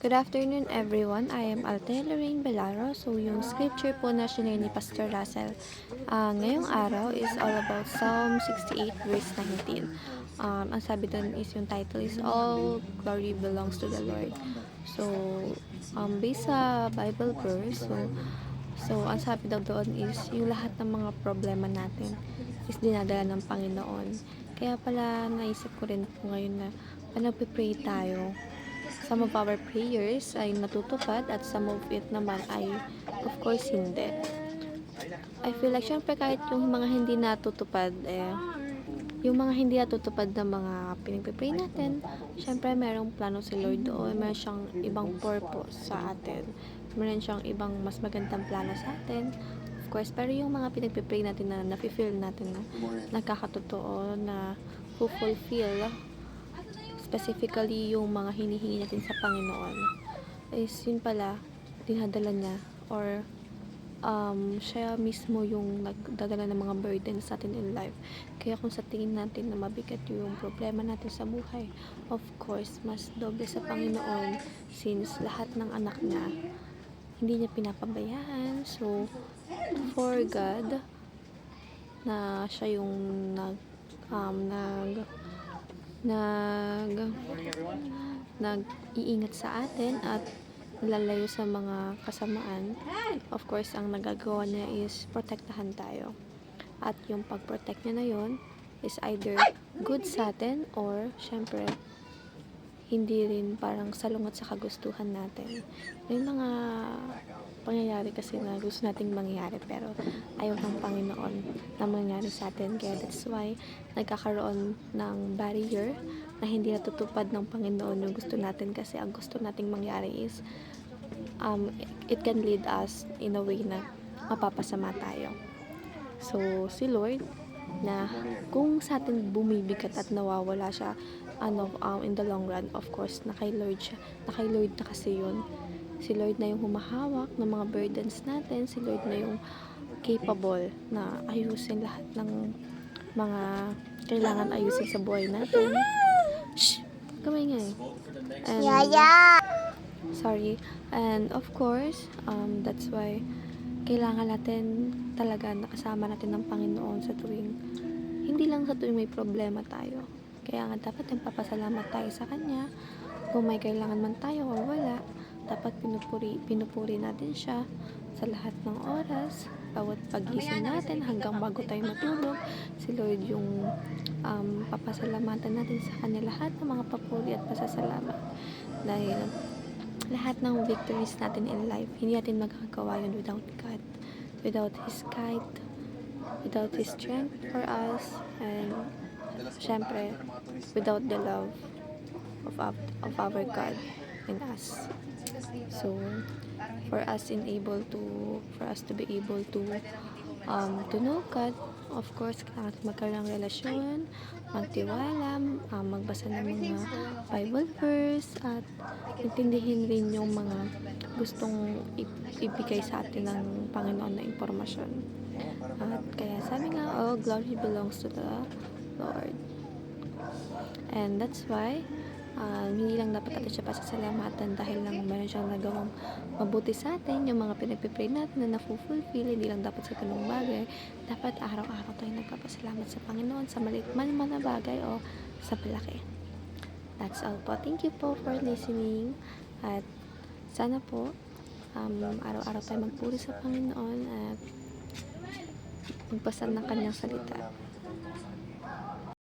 Good afternoon everyone. I am Altea Lorraine Belaro. So yung scripture po na shinare ni Pastor Russell ngayong araw is all about Psalm 68 verse 19. Ang sabi doon is yung title is All Glory Belongs to the Lord. So based sa Bible verse, so ang sabi daw doon is yung lahat ng mga problema natin is dinadala ng Panginoon. Kaya pala naisip ko rin po ngayon na nagpe-pray tayo. Some of our prayers ay natutupad at some of it naman ay of course hindi. I feel like syempre kahit yung mga hindi natutupad yung mga hindi natutupad na mga pinagpipray natin, syempre merong plano si Lord doon, meron siyang ibang purpose sa atin, meron siyang ibang mas magandang plano sa atin, of course. Pero yung mga pinagpipray natin na nafe-feel natin na nakakatotoo, na fulfill specifically yung mga hinihingi natin sa Panginoon, is yun pala dinadala niya, or siya mismo yung nagdadala ng mga burdens natin in life. Kaya kung sa tingin natin na mabigat yung problema natin sa buhay, of course mas doble sa Panginoon, since lahat ng anak niya hindi niya pinapabayaan. So for God na siya yung nag-iingat sa atin at lalayo sa mga kasamaan, of course ang nagagawa niya is protektahan tayo. At yung pag-protect niya na yun is either good sa atin, or syempre hindi rin parang salungat sa kagustuhan natin. May mga pangyayari kasi na gusto nating mangyari pero ayaw ng Panginoon na mangyari sa atin. Kaya that's why nagkakaroon ng barrier na hindi natutupad ng Panginoon yung gusto natin, kasi ang gusto nating mangyari is it can lead us in a way na mapapasama tayo. So si Lord, na kung sa atin bumibigat at nawawala siya in the long run, of course na kay Lord siya, na kay Lord na kasi yun. Si Lord na yung humahawak ng mga burdens natin, si Lord na yung capable na ayusin lahat ng mga kailangan ayusin sa buhay natin. Shh! Kamay nga eh. Sorry. And of course, that's why kailangan natin talaga nakasama natin ng Panginoon sa tuwing, hindi lang sa tuwing may problema tayo. Kaya nga dapat nagpapasalamat tayo sa Kanya. Kung may kailangan man tayo o wala, dapat pinupuri natin siya sa lahat ng oras, bawat pagising natin hanggang bago tayo matulog. Si Lord yung papasalamatan natin sa Kanya lahat ng mga papuri at pasasalamat. Dahil lahat ng victories natin in life, hindi natin magagawa yun without God, without His guide, without His strength for us, and syempre without the love of our God in us. So for us to be able to know God, of course kailangan magkaroon ng relasyon, magtiwala, magbasa ng mga Bible verse, at intindihin rin yung mga gustong ibigay sa atin ng Panginoon na impormasyon. At kaya sabi nga, all glory belongs to the Lord. And that's why hindi lang dapat natin siya pasasalamatan dahil lang meron siyang nagawang mabuti sa atin, yung mga pinagpipray natin na na-fulfill. Hindi lang dapat sa ganung bagay, dapat araw-araw tayo nagpapasalamat sa Panginoon sa maliit man na bagay o sa malaki. That's all po. Thank you po for listening, at sana po araw-araw tayo magpuri sa Panginoon at magbasa ng Kanyang salita.